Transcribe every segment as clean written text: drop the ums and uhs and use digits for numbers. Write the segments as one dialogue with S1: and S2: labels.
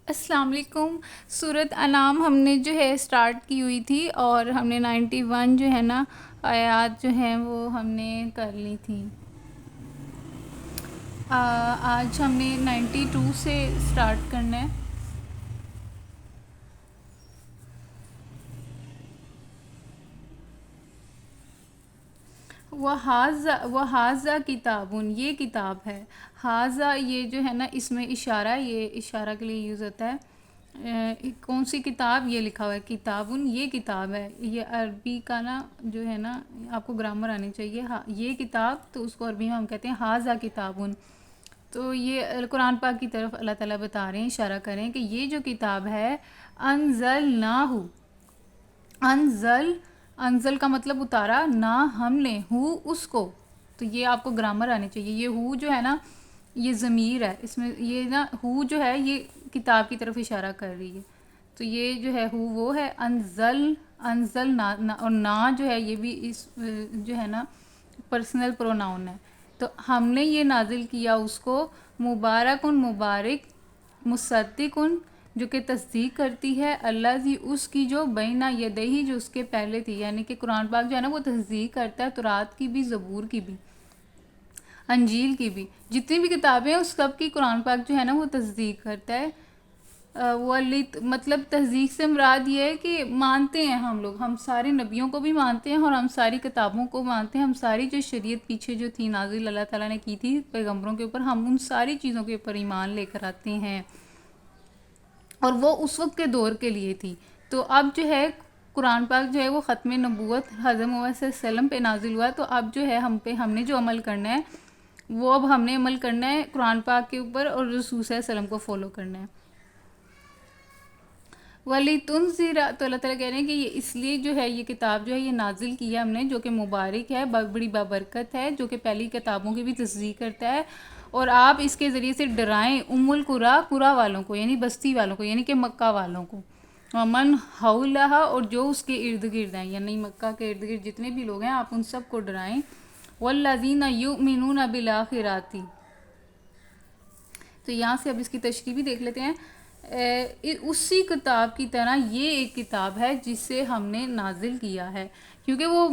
S1: السلام علیکم۔ سورۃ انعام ہم نے جو ہے اسٹارٹ کی ہوئی تھی اور ہم نے 91 جو ہے نا آیات جو ہیں وہ ہم نے کر لی تھیں۔ آج ہم نے 92 سے اسٹارٹ کرنا ہے۔ وَحَاذَا کتابٌ، یہ کتاب ہے۔ حاذا یہ جو ہے نا اس میں اشارہ، یہ اشارہ کے لیے یوز ہوتا ہے۔ کون سی کتاب؟ یہ لکھا ہوا ہے کتابٌ، یہ کتاب ہے۔ یہ عربی کا نا جو ہے نا آپ کو گرامر آنی چاہیے۔ یہ کتاب تو اس کو عربی میں ہم کہتے ہیں حاذا کتابٌ۔ تو یہ قرآن پاک کی طرف اللہ تعالیٰ بتا رہے ہیں، اشارہ کر رہے ہیں کہ یہ جو کتاب ہے انزلناہ، انزل کا مطلب اتارا، نہ ہم نے ہو اس کو، تو یہ آپ کو گرامر آنے چاہیے۔ یہ ہو جو ہے نا یہ ضمیر ہے، اس میں یہ نا ہو جو ہے یہ کتاب کی طرف اشارہ کر رہی ہے، تو یہ جو ہے ہو وہ ہے انزل نا، اور نا جو ہے یہ بھی اس جو ہے نا پرسنل پروناؤن ہے۔ تو ہم نے یہ نازل کیا اس کو مبارکن، مبارک، مصدقن جو کہ تصدیق کرتی ہے، اللہ زی اس کی جو بینہ یدیہی جو اس کے پہلے تھی، یعنی کہ قرآن پاک جو ہے نا وہ تصدیق کرتا ہے تورات کی بھی، زبور کی بھی، انجیل کی بھی، جتنی بھی کتابیں ہیں اس سب کی قرآن پاک جو ہے نا وہ تصدیق کرتا ہے۔ مطلب تصدیق سے مراد یہ ہے کہ مانتے ہیں ہم سارے نبیوں کو بھی مانتے ہیں اور ہم ساری کتابوں کو مانتے ہیں، ہم ساری جو شریعت پیچھے جو تھی نازل اللہ تعالیٰ نے کی تھی پیغمبروں کے اوپر، ہم ان ساری چیزوں کے اوپر ایمان لے کر آتے ہیں، اور وہ اس وقت کے دور کے لیے تھی۔ تو اب جو ہے قرآن پاک جو ہے وہ ختم نبوت حضرت محمد صلی اللہ علیہ وسلم پہ نازل ہوا، تو اب جو ہے ہم نے جو عمل کرنا ہے وہ اب ہم نے عمل کرنا ہے قرآن پاک کے اوپر، اور رسول صلی اللہ علیہ وسلم کو فالو کرنا ہے۔ وَلِتُنذِرَ، تو اللہ تعالیٰ کہہ رہے ہیں کہ یہ اس لیے جو ہے یہ کتاب جو ہے یہ نازل کی ہے ہم نے، جو کہ مبارک ہے، بڑی بابرکت ہے، جو کہ پہلی کتابوں کی بھی تصدیق کرتا ہے، اور آپ اس کے ذریعے سے ڈرائیں قرا والوں کو، یعنی بستی والوں کو، یعنی کہ مکہ والوں کو، ومن حولہا، اور جو اس کے ارد گرد ہیں، یعنی مکہ کے ارد گرد جتنے بھی لوگ ہیں آپ ان سب کو ڈرائیں۔ والذین یؤمنون بالآخرات، تو یہاں سے اب اس کی تشریح بھی دیکھ لیتے ہیں۔ اسی کتاب کی طرح یہ ایک کتاب ہے جس سے ہم نے نازل کیا ہے، کیونکہ وہ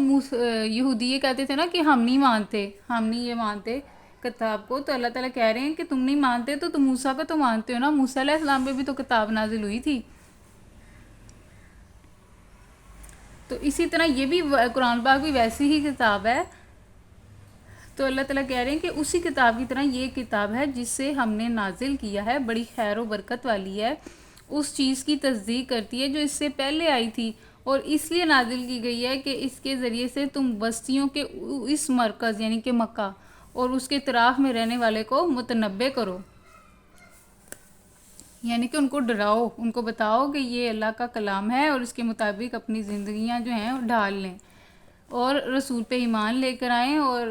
S1: یہودی یہ کہتے تھے نا کہ ہم نہیں یہ مانتے کتاب کو، تو اللہ تعالیٰ کہہ رہے ہیں کہ تم نہیں مانتے تو تم موسیٰ کو تو مانتے ہو نا، موسیٰ علیہ السلام پہ بھی تو کتاب نازل ہوئی تھی۔ تو اسی طرح یہ بھی قرآن پاک بھی ویسی ہی کتاب ہے، تو اللہ تعالیٰ کہہ رہے ہیں کہ اسی کتاب کی طرح یہ کتاب ہے جس سے ہم نے نازل کیا ہے، بڑی خیر و برکت والی ہے، اس چیز کی تصدیق کرتی ہے جو اس سے پہلے آئی تھی، اور اس لیے نازل کی گئی ہے کہ اس کے ذریعے سے تم بستیوں کے اس مرکز یعنی کہ مکہ اور اس کے اطراف میں رہنے والے کو متنبع کرو، یعنی کہ ان کو ڈراؤ، ان کو بتاؤ کہ یہ اللہ کا کلام ہے اور اس کے مطابق اپنی زندگیاں جو ہیں وہ ڈھال لیں، اور رسول پہ ایمان لے کر آئیں، اور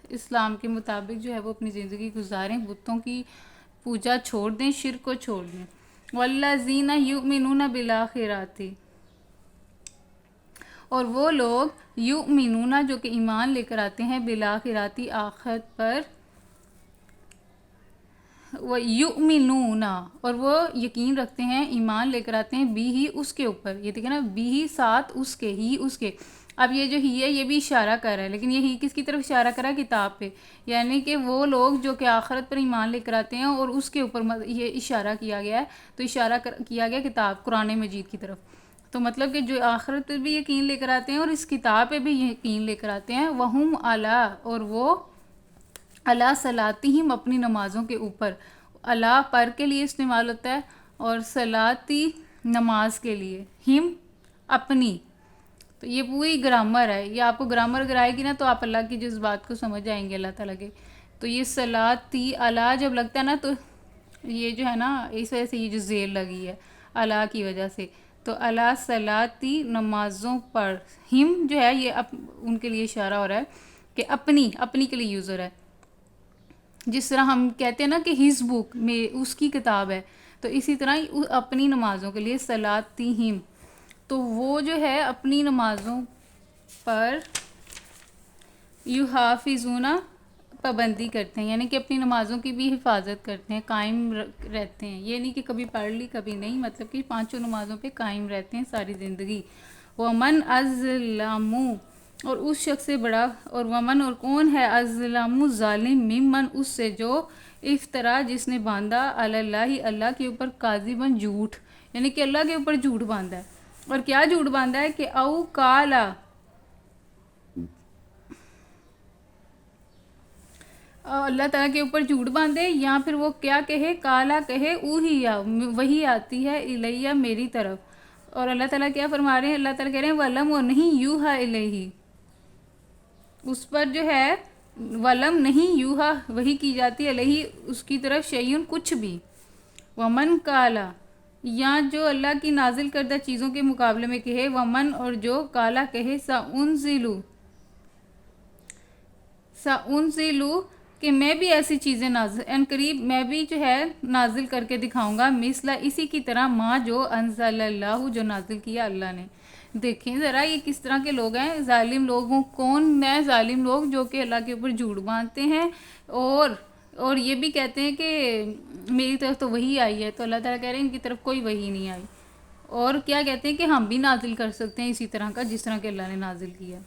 S1: اسلام کے مطابق جو ہے وہ اپنی زندگی گزاریں، بتوں کی پوجا چھوڑ دیں، شرک کو چھوڑ دیں۔ والذین یؤمنون بالآخرات، اور وہ لوگ یؤمنون جو کہ ایمان لے کر آتے ہیں بالآخرات آخرت پر، وَيُؤْمِنُونَ، اور وہ یقین رکھتے ہیں، ایمان لے کر آتے ہیں بھی ہی اس کے اوپر، یہ دیکھیں نا بھی ہی ساتھ اس کے ہی اس کے، اب یہ جو ہی ہے یہ بھی اشارہ کر رہا ہے، لیکن یہ ہی کس کی طرف اشارہ کر رہا ہے؟ کتاب پہ، یعنی کہ وہ لوگ جو کہ آخرت پر ایمان لے کر آتے ہیں اور اس کے اوپر یہ اشارہ کیا گیا ہے، تو اشارہ کیا گیا کتاب قرآن مجید کی طرف، تو مطلب کہ جو آخرت پہ بھی یقین لے کر آتے ہیں اور اس کتاب پہ بھی یقین لے کر آتے ہیں، وَهُمْ عَلَىٰ، اور وہ اللہ صلاتہم اپنی نمازوں کے اوپر، اللہ پر کے لیے استعمال ہوتا ہے اور صلاتی نماز کے لیے، ہم اپنی، تو یہ پوری گرامر ہے، یہ آپ کو گرامر اگر آئے گی نا تو آپ اللہ کی جذبات کو سمجھ آئیں گے اللہ تعالیٰ کے، تو یہ صلاتی اللہ جب لگتا ہے نا تو یہ جو ہے نا اس وجہ سے یہ جو زیر لگی ہے اللہ کی وجہ سے، تو اللہ صلاتی نمازوں پر، ہم جو ہے یہ ان کے لیے اشارہ ہو رہا ہے کہ اپنی کے لیے یوز ہو رہا ہے، جس طرح ہم کہتے ہیں نا کہ ہز بک میں اس کی کتاب ہے، تو اسی طرح اپنی نمازوں کے لیے صلاتہم، تو وہ جو ہے اپنی نمازوں پر یحافظون پابندی کرتے ہیں، یعنی کہ اپنی نمازوں کی بھی حفاظت کرتے ہیں، قائم رہتے ہیں. یہ نہیں کہ کبھی پڑھ لی کبھی نہیں، مطلب کہ پانچوں نمازوں پہ قائم رہتے ہیں ساری زندگی. ومن ازلم، اور اس شخص سے بڑا، اور ومن اور کون ہے ازلم ظالم ممن اس سے جو افطرا جس نے باندھا علی اللہ اللہ کے اوپر کاذباً جھوٹ، یعنی کہ اللہ کے اوپر جھوٹ باندھا ہے. اور کیا جھوٹ باندھا ہے کہ او کالا، اللہ تعالیٰ کے اوپر جھوٹ باندھے، یا پھر وہ کیا کہے، کالا کہے اوہیا وہی آتی ہے الیہ میری طرف. اور اللہ تعالیٰ کیا فرما رہے ہیں، اللہ تعالیٰ کہہ رہے ہیں ولم، اور نہیں یوہا الیہ، اس پر جو ہے ولم نہیں یوہا وہی کی جاتی ہے الیہ اس کی طرف شیئن کچھ بھی. ومن کالا، یا جو اللہ کی نازل کردہ چیزوں کے مقابلے میں کہے، ومن اور جو کالا کہے سأنزلو کہ میں بھی ایسی چیزیں نازل ان قریب میں بھی جو ہے نازل کر کے دکھاؤں گا، مثلا اسی کی طرح ما جو انزل اللہ جو نازل کیا اللہ نے. دیکھیں ذرا یہ کس طرح کے لوگ ہیں، ظالم لوگوں. کون ہے ظالم لوگ؟ جو کہ اللہ کے اوپر جھوٹ باندھتے ہیں اور یہ بھی کہتے ہیں کہ میری طرف تو وہی آئی ہے. تو اللہ تعالیٰ کہہ رہے ہیں ان کی طرف کوئی وہی نہیں آئی. اور کیا کہتے ہیں کہ ہم بھی نازل کر سکتے ہیں اسی طرح کا جس طرح کہ اللہ نے نازل کیا.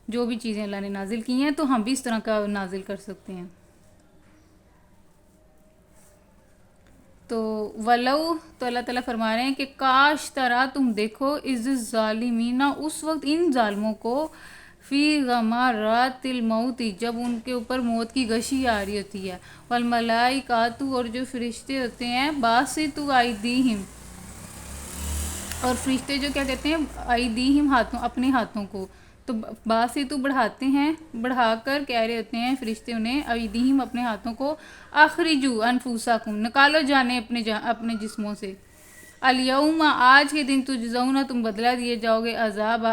S1: جو بھی چیزیں اللہ نے نازل کی ہیں تو ہم بھی اس طرح کا نازل کر سکتے ہیں. تو ولو، تو اللہ تعالیٰ فرما رہے ہیں کہ کاش طرح تم دیکھو از ظالمین اس وقت ان ظالموں کو فی غمارات الموت جب ان کے اوپر موت کی غشی آ رہی ہوتی ہے، والملائکات اور جو فرشتے ہوتے ہیں باسطو ایدیہم، اور فرشتے جو کیا کہتے ہیں ایدیہم ہاتھوں اپنے ہاتھوں کو، تو باسطو بڑھاتے ہیں، بڑھا کر کہہ رہے ہوتے ہیں فرشتے انہیں ایدیہم اپنے ہاتھوں کو، اخرجو انفسکم نکالو جانے اپنے جسموں سے، الیوم آج کے دن تجزون تم بدلہ دیے جاؤ گے عذاب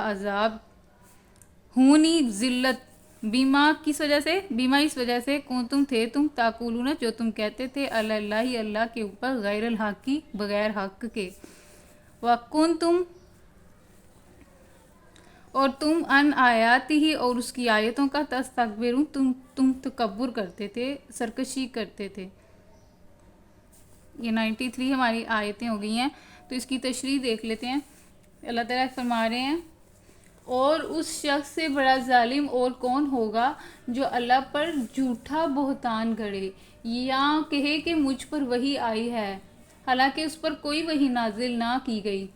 S1: ہونی ذلت، بیما کس وجہ سے، بیما اس وجہ سے کنتم تھے تم تاکولون جو تم کہتے تھے علی اللہ اللہ کے اوپر غیر الحق کی بغیر حق کے، وکنتم اور تم ان آیاتی ہی اور اس کی آیتوں کا تستکبرون تم تکبر کرتے تھے، سرکشی کرتے تھے. یہ 93 ہماری آیتیں ہو گئی ہیں، تو اس کی تشریح دیکھ لیتے ہیں. اللہ تعالیٰ فرما رہے ہیں اور اس شخص سے بڑا ظالم اور کون ہوگا جو اللہ پر جھوٹا بہتان گھڑے یا کہے کہ مجھ پر وحی آئی ہے حالانکہ اس پر کوئی وحی نازل نہ کی گئی،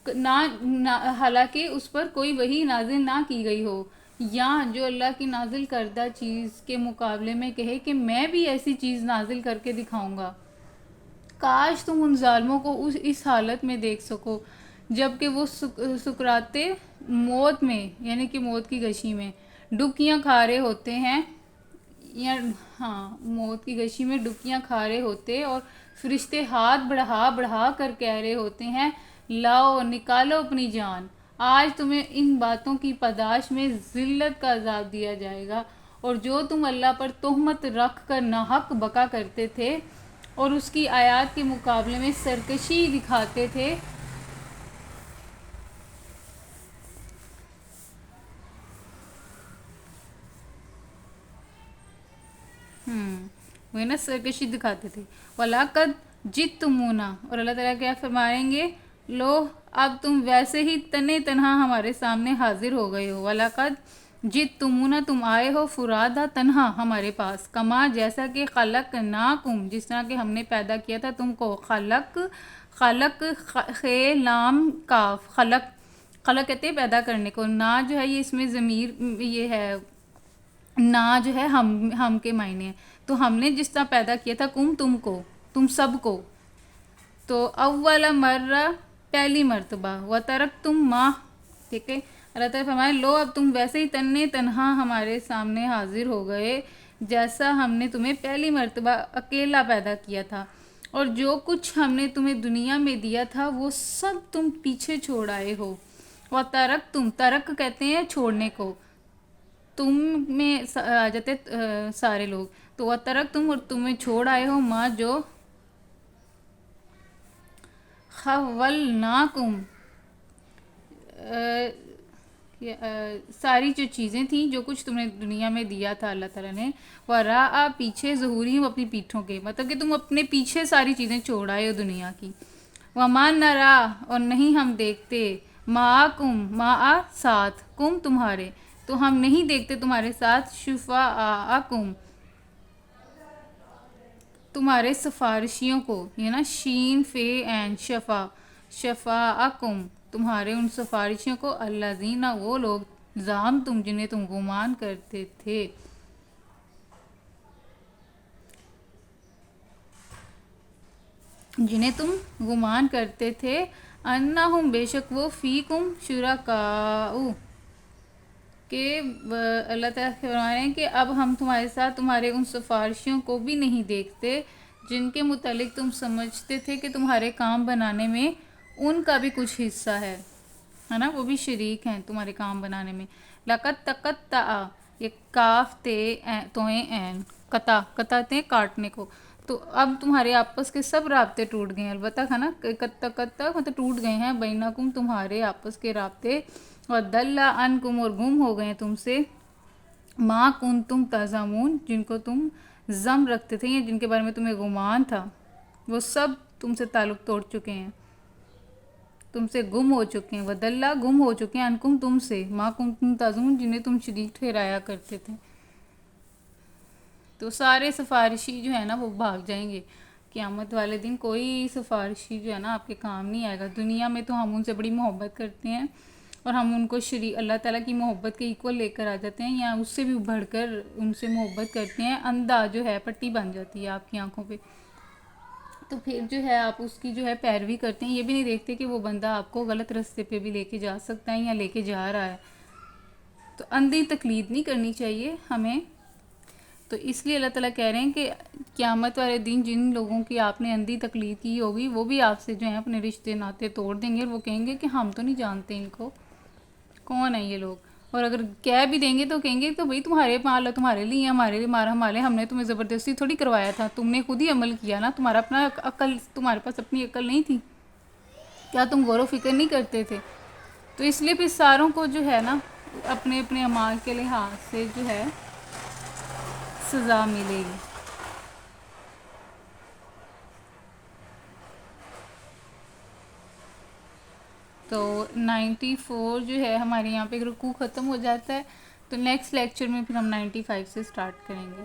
S1: حالانکہ اس پر کوئی وحی نازل نہ کی گئی ہو، یا جو اللہ کی نازل کردہ چیز کے مقابلے میں کہے کہ میں بھی ایسی چیز نازل کر کے دکھاؤں گا. کاش تم ان ظالموں کو اس حالت میں دیکھ سکو جب کہ وہ سکرات موت میں، یعنی کہ موت کی غشی میں ڈبکیاں کھا رہے ہوتے ہیں، یا موت کی غشی میں ڈبکیاں کھا رہے ہوتے، اور فرشتے ہاتھ بڑھا کر کہہ رہے ہوتے ہیں لاؤ نکالو اپنی جان، آج تمہیں ان باتوں کی پاداش میں ذلت کا عذاب دیا جائے گا، اور جو تم اللہ پر تہمت رکھ کر ناحق بکا کرتے تھے اور اس کی آیات کے مقابلے میں سرکشی دکھاتے تھے. وہ نا سرکشی دکھاتے تھے. وَلَقَدْ جِئْتُمُونَا، اور اللہ تعالیٰ کیا فرمائیں گے، لو اب تم ویسے ہی تنہا ہمارے سامنے حاضر ہو گئے ہو. وَلَقَدْ جِئْتُمُونَا تم آئے ہو فرادا تنہا ہمارے پاس، کما جیسا کہ خلقناکم جس طرح کہ ہم نے پیدا کیا تھا تم کو، خلق لام کاف خلق کہتے ہیں پیدا کرنے کو، نا جو ہے یہ اس میں ضمیر یہ ہے، نا جو ہے ہم کے معنی ہیں، تو ہم نے جس طرح پیدا کیا تھا تم کو، تم سب کو، تو اول مرہ پہلی مرتبہ، وترکتم ما، ٹھیک ہے. اللہ تعالیٰ فرمائے لو اب تم ویسے ہی تنہا ہمارے سامنے حاضر ہو گئے جیسا ہم نے تمہیں پہلی مرتبہ اکیلا پیدا کیا تھا، اور جو کچھ ہم نے تمہیں دنیا میں دیا تھا وہ سب تم پیچھے چھوڑ آئے ہو. وترکتم، ترک کہتے ہیں چھوڑنے کو، تم میں آ جاتے سارے لوگ، تو وترکتم اور تمہیں چھوڑ آئے ہو ماں جو خولناکم ساری جو چیزیں تھیں جو کچھ تم نے دنیا میں دیا تھا اللہ تعالیٰ نے، وراء پیچھے ظہورہم اپنی پیٹھوں کے، مطلب کہ تم اپنے پیچھے ساری چیزیں چھوڑ آئے ہو دنیا کی. وما نرا اور نہیں ہم دیکھتے، معکم مع ساتھ، کم تمہارے، تو ہم نہیں دیکھتے تمہارے ساتھ، شفعاءکم تمہارے سفارشیوں کو، یہ نا شین فے این شفاءکم تمہارے ان سفارشیوں کو، الذین وہ لوگ، زعمتم جنہیں تم گمان کرتے تھے، انہم بے شک وہ، فیکم شرکاء کہ اللہ تعالیٰ فرما رہے ہیں کہ اب ہم تمہارے ساتھ تمہارے ان سفارشیوں کو بھی نہیں دیکھتے جن کے متعلق تم سمجھتے تھے کہ تمہارے کام بنانے میں ان کا بھی کچھ حصہ ہے نا، وہ بھی شریک ہیں تمہارے کام بنانے میں. لقد تقطع، یہ کاف تے توئیں این، قطعتے ہیں کاٹنے کو، تو اب تمہارے آپس کے سب رابطے ٹوٹ گئے ہیں، البتہ ہے نا قطع مطلب ٹوٹ گئے ہیں، بینکم تمہارے آپس کے رابطے، وضل عنکم اور گم ہو گئے ہیں تم سے، ما کنتم تزعمون جن کو تم زم رکھتے تھے یا جن کے بارے میں تمہیں گمان تھا، وہ سب تم سے تعلق توڑ چکے ہیں، تم سے گم ہو چکے ہیں. وضل گم ہو چکے ہیں، عنکم تم سے، ما کنتم تزعمون جنہیں تم شریک ٹھہرایا کرتے تھے. تو سارے سفارشی جو ہے نا وہ بھاگ جائیں گے قیامت والے دن، کوئی سفارشی جو ہے نا آپ کے کام نہیں آئے گا. دنیا میں تو ہم ان سے بڑی محبت کرتے ہیں اور ہم ان کو اللہ تعالیٰ کی محبت کے ایکول لے کر آ جاتے ہیں، یا اس سے بھی بڑھ کر ان سے محبت کرتے ہیں. اندھا جو ہے پٹی بن جاتی ہے آپ کی آنکھوں پہ، تو پھر جو ہے آپ اس کی جو ہے پیروی کرتے ہیں، یہ بھی نہیں دیکھتے کہ وہ بندہ آپ کو غلط راستے پہ بھی لے کے جا سکتا ہے یا لے کے جا رہا ہے. تو اندھی تقلید نہیں کرنی چاہیے ہمیں. تو اس لیے اللہ تعالیٰ کہہ رہے ہیں کہ قیامت والے دن جن لوگوں کی آپ نے اندھی تقلید کی ہوگی وہ بھی آپ سے جو ہیں اپنے رشتے ناطے توڑ دیں گے، اور وہ کہیں گے کہ ہم تو نہیں جانتے ان کو، کون ہیں یہ لوگ. اور اگر کہہ بھی دیں گے تو کہیں گے تو بھئی تمہارے اللہ تمہارے لیے، ہمارے لیے ہمارے، ہم نے تمہیں زبردستی تھوڑی کروایا تھا، تم نے خود ہی عمل کیا نا، تمہارا اپنا عقل، تمہارے پاس اپنی عقل نہیں تھی کیا، تم غور و فکر نہیں کرتے تھے. تو اس لیے پھر ساروں کو جو ہے نا اپنے اپنے اعمال کے لحاظ سے جو ہے سزا ملے گی. تو 94 جو ہے ہمارے یہاں پہ رکوع ختم ہو جاتا ہے، تو نیکسٹ لیکچر میں پھر ہم 95 سے سٹارٹ کریں گے.